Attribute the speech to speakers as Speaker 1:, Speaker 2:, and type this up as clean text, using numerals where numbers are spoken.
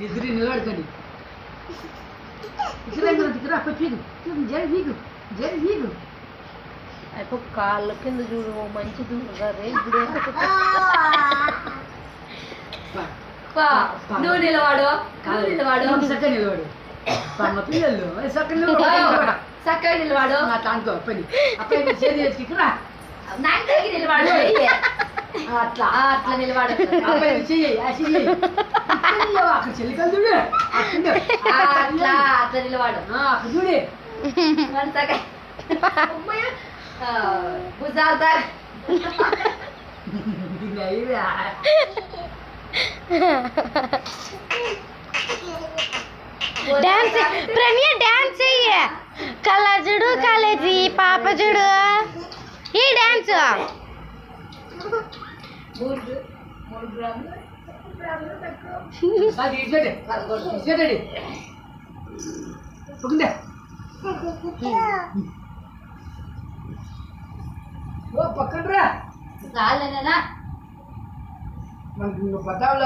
Speaker 1: నిద్ర నిలబడుకోండి ఇక్కడ పీగు జరి పీగు జరి పీగు
Speaker 2: అయిపో కాళ్ళ కింద చూడు మంచి దూరం ఇప్పుడే నువ్వు నిలవాడు
Speaker 1: చక్కగా నిలబడు మా పిల్లలు
Speaker 2: చక్కగా నిలవాడు
Speaker 1: అట్లా అనుకో పని అప్పుడు చేతి చేసుకురా
Speaker 2: నాకి నిలవాడు
Speaker 1: అట్లా
Speaker 2: అట్లా నిలవాడు
Speaker 1: చెయ్యి అక్కడ చెల్లికలు చూడు
Speaker 2: అట్లా అట్లా నిలవాడు
Speaker 1: అక్కడ చూడు
Speaker 2: భుజాలు తాగ
Speaker 3: డాన్స్ ప్రణయ డాన్స్ చెయ్యి కళ్ళ చూడు కాలేజీ పాప చూడు ఈ డాన్స్
Speaker 1: పక్కన రా
Speaker 2: చాలేనా
Speaker 1: పద్దావుల